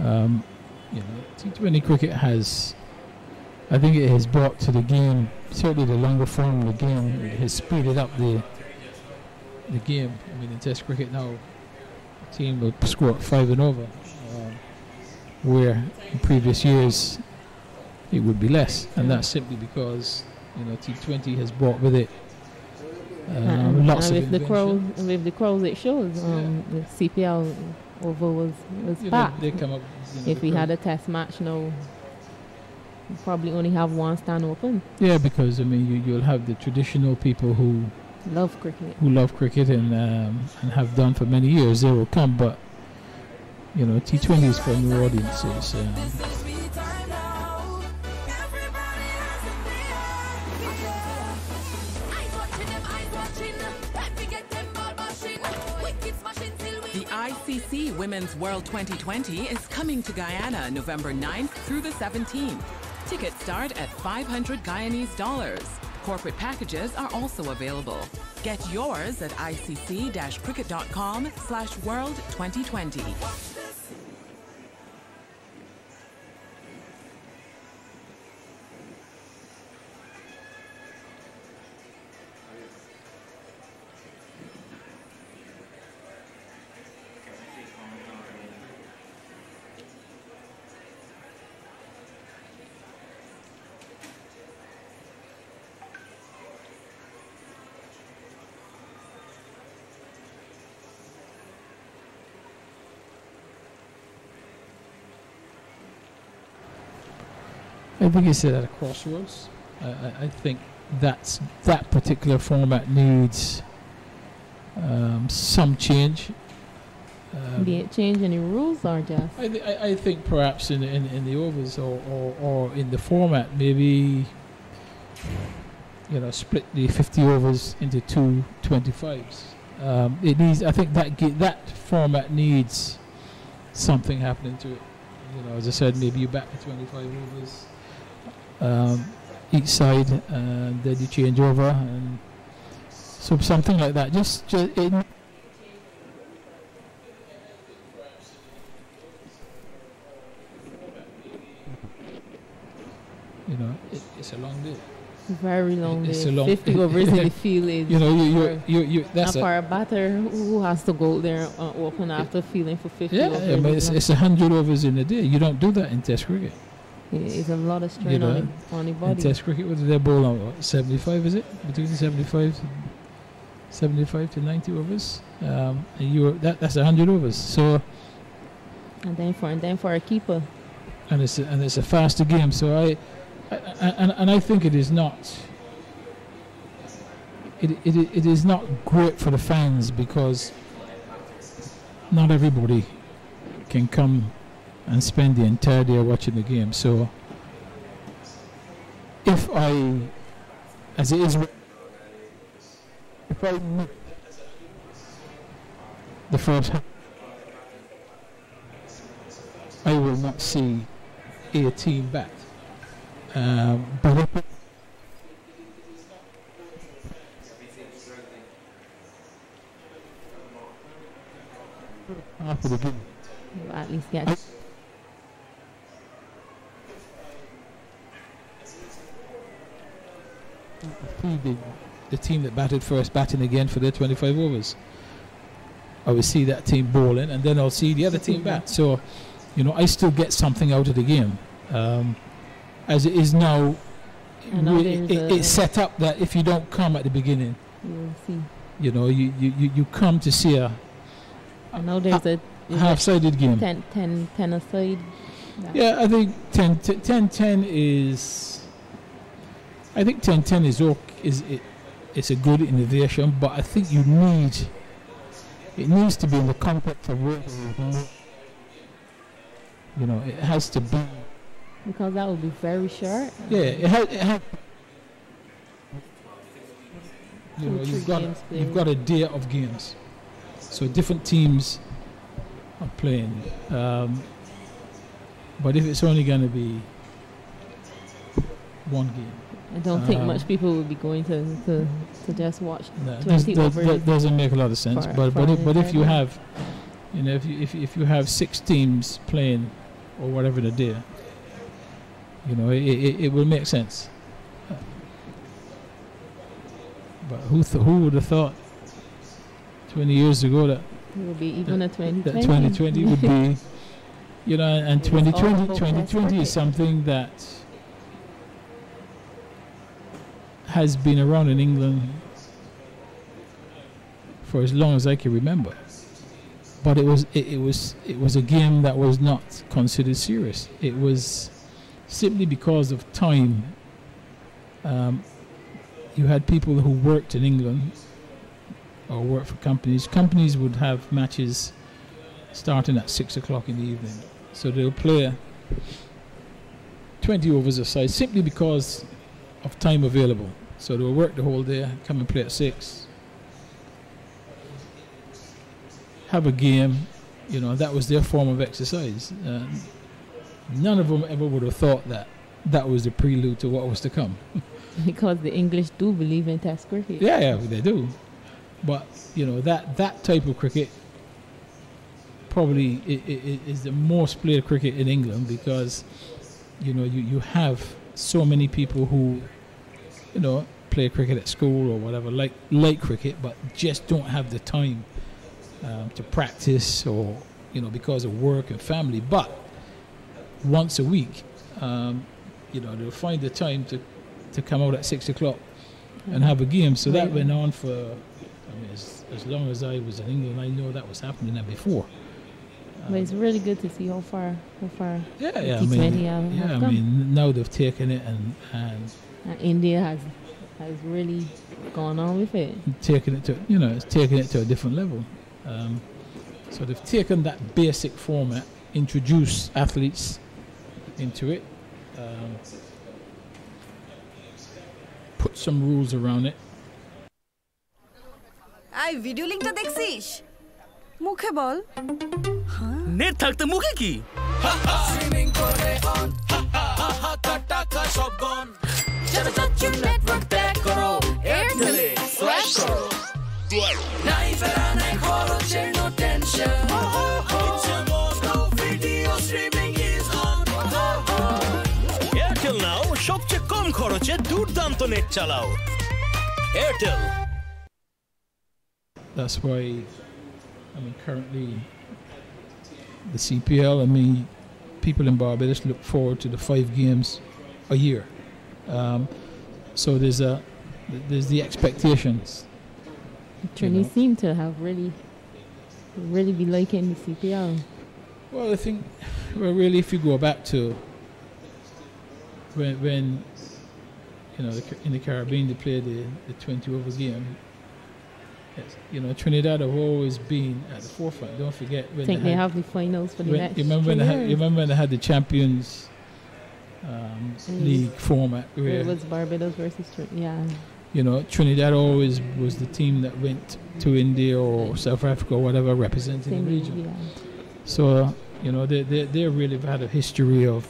You know, T20 cricket has, I think it has brought to the game, certainly the longer form of the game, it has speeded up the game. I mean, in Test cricket now, a team will score 5 and over, where in previous years it would be less, and that's simply because, you know, T20 has brought with it lots of invention. With the crowds it shows, the CPL over was packed. They come up, you know, if we had a test match now, we probably only have one stand open. Yeah, because I mean, you'll have the traditional people who love cricket and have done for many years. They will come, but you know, T20 is for new audiences. The ICC Women's World 2020 is coming to Guyana November 9th through the 17th. Tickets start at $500 Guyanese dollars. Corporate packages are also available. Get yours at icc-cricket.com/world 2020. I think it's at a crossroads. I think that particular format needs some change. Be it change any rules or just? I think perhaps in the overs or in the format, maybe, you know, split the 50 overs into 2 25s. It needs. I think that format needs something happening to it. You know, as I said, maybe you back to 25 overs. Each side, and then you change over, and so something like that. Just in, you know, it's a long day. Very long day. It's a long 50 overs in the field is. You know, you that's for a batter who has to go there open after fielding for 50 overs. Yeah, but it's 100 overs in a day. You don't do that in Test cricket. It's a lot of strain on the body. In Test cricket, what did they bowl on? What, 75, is it? Between 75 to 90 overs. And that's 100 overs. So. And then for a keeper. And it's a faster game. So I think it is not. It is not great for the fans because not everybody can come and spend the entire day watching the game. So if I miss the first half, I will not see a team bat. But after the game, you'll at least get the team that batted first batting again for their 25 overs. I will see that team bowling, and then I'll see the other team bat. So, you know, I still get something out of the game. As it is now, it's set up that if you don't come at the beginning, you'll see. You know, you come to see a half-sided game. 10 aside. Yeah, I think 10-10 is. I think 10-10 is a good innovation, but I think it needs to be in the context of where you know, it has to be. Because that would be very short. Yeah, it has. You know, you've got a day of games, so different teams are playing. But if it's only going to be one game, I don't think much people will be going to just watch. No, that doesn't make a lot of sense. But if you have, you know, if you have 6 teams playing or whatever the day, you know, it will make sense. But who would have thought 20 years ago that It will be even a 2020. that 2020 would be, you know, and It was all 2020 about 2020 cricket. is something that has been around in England for as long as I can remember. But it was a game that was not considered serious. It was simply because of time. You had people who worked in England or worked for companies. Companies would have matches starting at 6 o'clock in the evening. So they'll play 20 overs a side simply because of time available. So they'll work the whole day, come and play at 6. Have a game, you know, that was their form of exercise. None of them ever would have thought that that was the prelude to what was to come. Because the English do believe in Test cricket. Yeah, they do. But, you know, that type of cricket probably is the most played cricket in England because, you know, you have so many people who, you know, play cricket at school or whatever, like cricket, but just don't have the time to practice or, you know, because of work and family. But once a week, you know, they'll find the time to come out at 6 o'clock and have a game. So that went on for, I mean, as long as I was in England, I know that was happening there before. But it's really good to see how far Yeah, T20 I mean, have come. I mean, now they've taken it and India has really gone on with it. taken it to, you know, it's taken it to a different level. So they've taken that basic format, introduced athletes into it, put some rules around it. I video লিংকটা দেখছিস মুখে বল net থাকতে মুখে কি streaming করে on টাকা সব গন যারা চাচ্ছু নেটওয়ার্ক ট্যাগ করো এয়ারটেলে স্ল্যাশ করো নাই ফেরা নাই খরচের no tension It's a Moscow video streaming is on Airtel নাও সবচেয়ে কম খরচে দুর্দান্ত নেট চালাও Airtel That's why, I mean, currently the CPL, I mean, people in Barbados look forward to the 5 games a year. So there's the expectations. Trini seem to have really be liking the CPL. Well, I think, well, really, if you go back to when you know, in the Caribbean, they play the 20-over game. You know, Trinidad have always been at the forefront. Don't forget when I think they have the finals for the next you remember when they had the Champions League format where it was Barbados versus yeah. You know, Trinidad always was the team that went to India or South Africa or whatever representing the region. Yeah. So, you know, they really have had a history of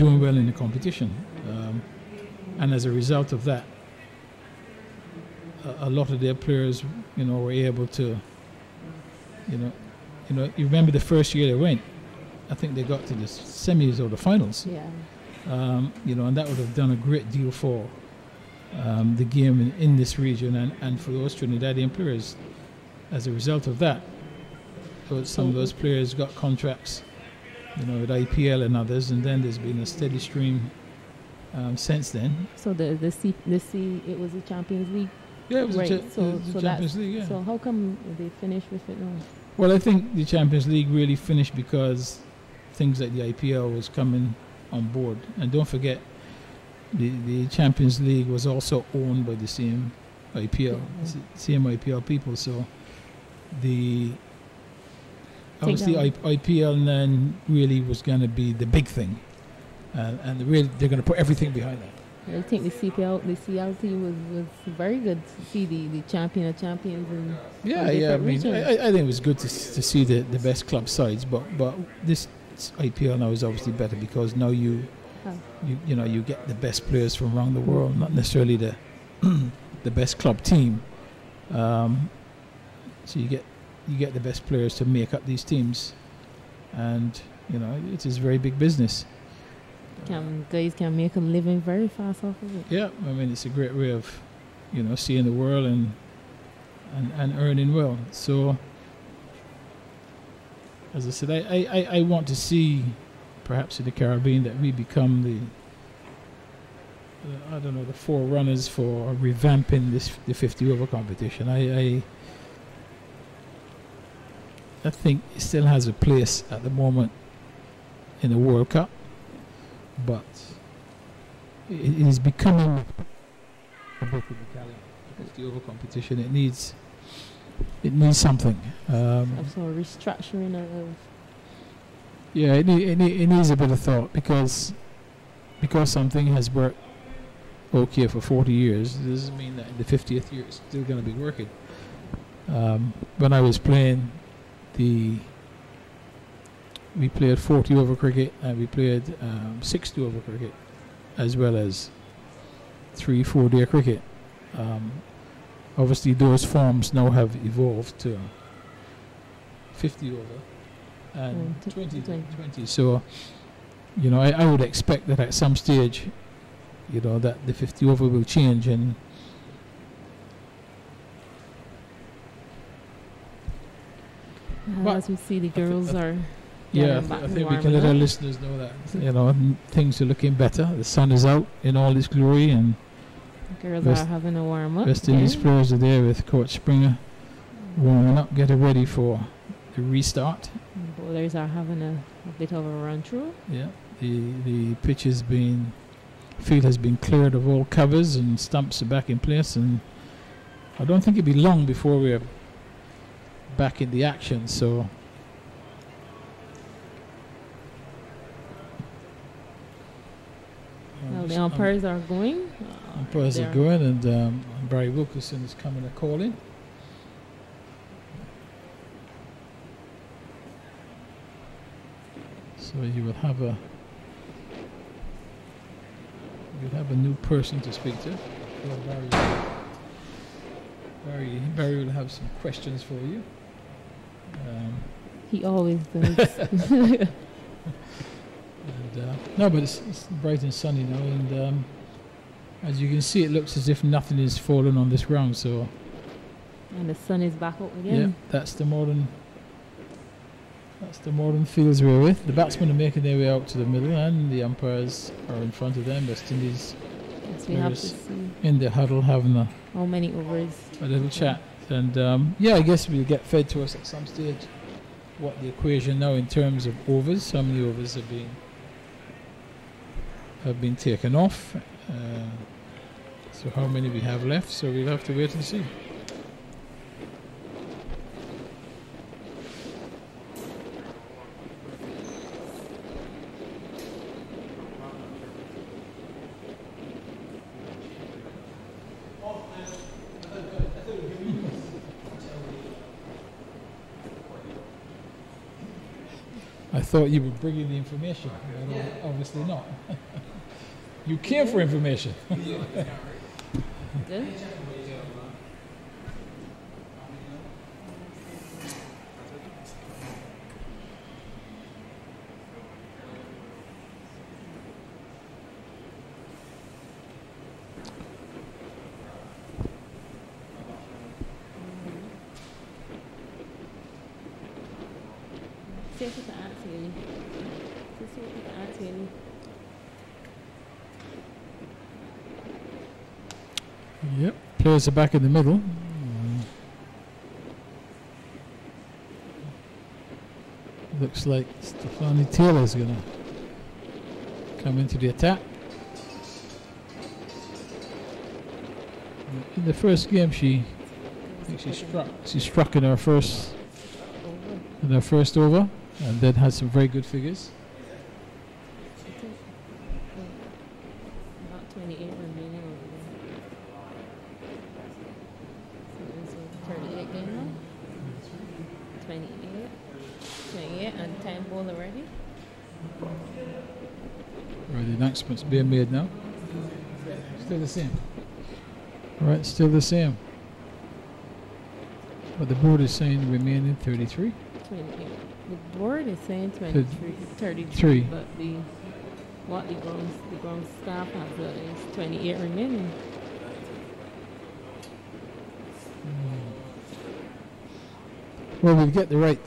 doing well in the competition. And as a result of that, a lot of their players, you know, were able to, you know, you remember the first year they went, I think they got to the semis or the finals. Yeah. You know, and that would have done a great deal for the game in this region and for those Trinidadian players. As a result of that, some of those players got contracts, you know, with IPL and others, and then there's been a steady stream since then. So it was the Champions League. Yeah, it was right. the Champions League, yeah. So how come they finished with it now? Well, I think the Champions League really finished because things like the IPL was coming on board. And don't forget, the Champions League was also owned by the same IPL, same IPL people. So obviously IPL then really was going to be the big thing. And they're going to put everything behind that. I think the CLT was very good to see the champion of champions and I mean, I think it was good to see the best club sides, but this IPL now is obviously better because now you get the best players from around the world, not necessarily the best club team. So you get the best players to make up these teams, and You know, it is very big business. Guys can make a living very fast off of it. Yeah, I mean, it's a great way of, you know, seeing the world and earning well. So, as I said, I want to see, perhaps in the Caribbean, that we become the I don't know, the forerunners for revamping the 50 over competition. I think it still has a place at the moment in the World Cup, but it is becoming a bit of Italian 50 over competition. It needs something. Also restructuring of. Yeah, it needs a bit of thought, because something has worked okay for 40 years doesn't mean that in the 50th year it's still going to be working. When I was playing, we played 40 over cricket, and we played 60 over cricket, as well as 3-4 day cricket. Obviously those forms now have evolved to 50 over and 20. So, you know, I would expect that at some stage, you know, that the 50 over will change, and as we see, the girls are. Yeah, I think we can let our listeners know that, you know, things are looking better. The sun is out in all its glory, and the girls are having a warm up. West Indies players are there with Coach Springer warming up, getting ready for the restart. Bowlers are having a bit of a run through. Yeah, the pitch has been. Field has been cleared of all covers, and stumps are back in place, and I don't think it'll be long before we're back in the action. So well, the umpires are going. Umpires are going, and Barry Wilkerson is coming to call in. So you will have a new person to speak to. Barry will have some questions for you. He always does. No, but it's bright and sunny now, and as you can see, it looks as if nothing is falling on this ground. So, and the sun is back up again. Yeah, that's the modern fields we're with. The batsmen are making their way out to the middle, and the umpires are in front of them. West Indies we have to see in the huddle having how many overs, a little chat, and yeah, I guess we'll get fed to us at some stage what the equation now in terms of overs. How many overs have been taken off? So how many we have left? So we'll have to wait and see. I thought you were bringing the information. Obviously not. You came for information. Good. See if we can add to you. See if we can add to you. Yep, players are back in the middle. Looks like Stefani Taylor is going to come into the attack. In the first game, she struck in her first over, and then had some very good figures. About 28 remaining over there. So it's 38 game now. 28 and 10 ball already. Right, the announcement's being made now. Still the same. Right, still the same. But the board is saying remaining 33. 28. The board is saying 23, 33, Three. but the ground staff has is 28 remaining. Well, we'll get the right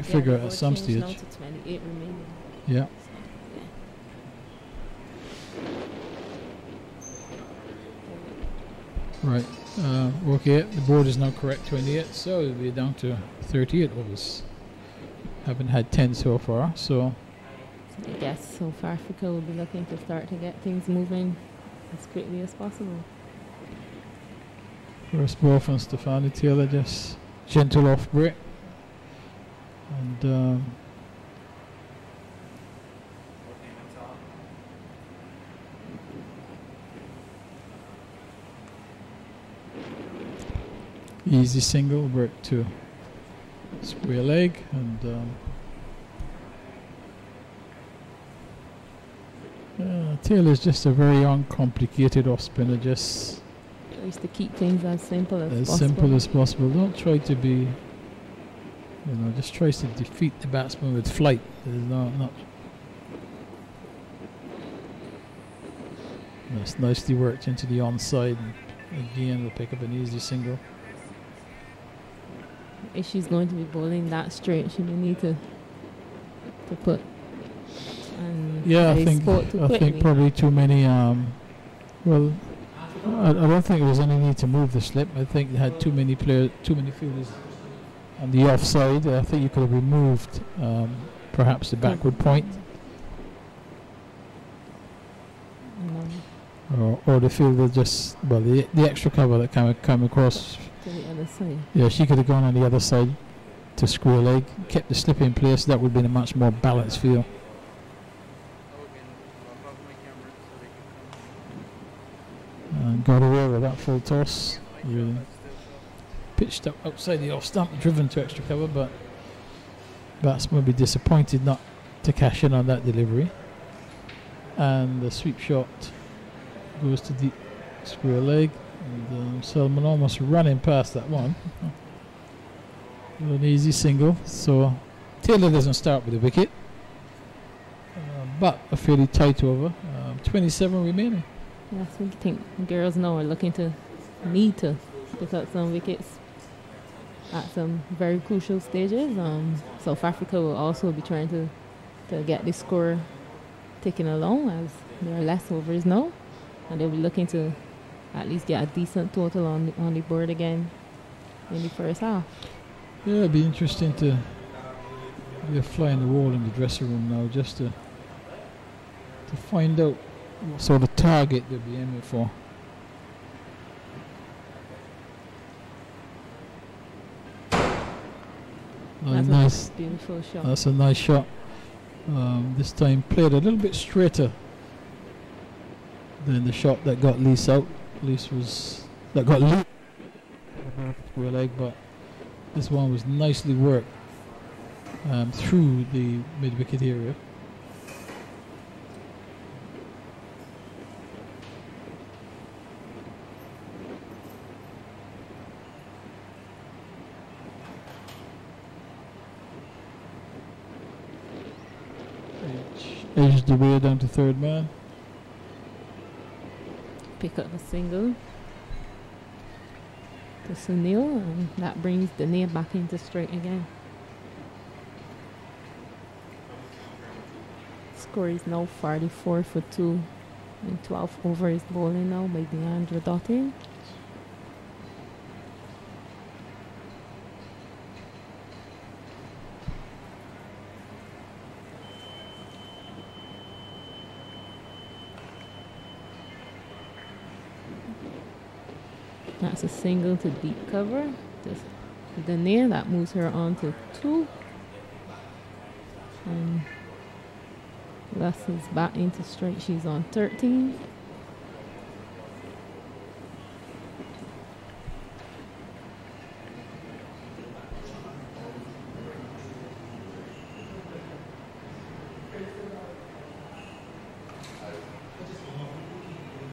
figure the at some board changed stage. now to 28 remaining. Yeah. Right. Okay. The board is now correct. 28. So it'll be down to 38 overs. Haven't had 10 so far. So I guess South Africa will be looking to start to get things moving as quickly as possible. first ball from Stefani Taylor, just gentle off break. And easy single break to square leg, and Taylor's just a very uncomplicated off spinner, just Tries to keep things as simple as possible. simple as possible. Don't try to be, just tries to defeat the batsman with flight. There's not. That's nicely worked into the onside, and again we'll pick up an easy single. If she's going to be bowling that straight, she may need to put. And Yeah, I they think scored too quickly. probably too many. Well, I don't think there was any need to move the slip. I think they had too many fielders on the offside. I think you could have removed perhaps the backward point, or the fielder just the extra cover that came across. To the other side. Yeah, she could have gone on the other side to square leg, kept the slip in place. That would have been a much more balanced field. And got away with that full toss. Really pitched up outside the off stump, driven to extra cover, but batsman will be disappointed not to cash in on that delivery. And the sweep shot goes to deep square leg, and Selman almost running past that one. An easy single. So Taylor doesn't start with a wicket, but a fairly tight over. 27 remaining. Yes, we think girls now are looking to need to pick up some wickets at some very crucial stages. South Africa will also be trying to get the score ticking along, as there are less overs now, and they'll be looking to at least get a decent total on the board again in the first half. Yeah, it'd be interesting to be a fly in the wall in the dressing room now, just to find out what sort of target they'll be aiming for. That's Nice. a beautiful shot. That's a nice shot. This time played a little bit straighter than the shot that got Lees out. That got Lees square leg, but this one was nicely worked through the mid-wicket area. Edged the way down to third man. Pick up a single to Sunil, and that brings Danae back into straight again. Score is now 44 for 2, and 12 overs bowling now by Deandra Dottin. That's a single to deep cover. Just Danae, that moves her on to 2. And Russ is back into straight. She's on 13.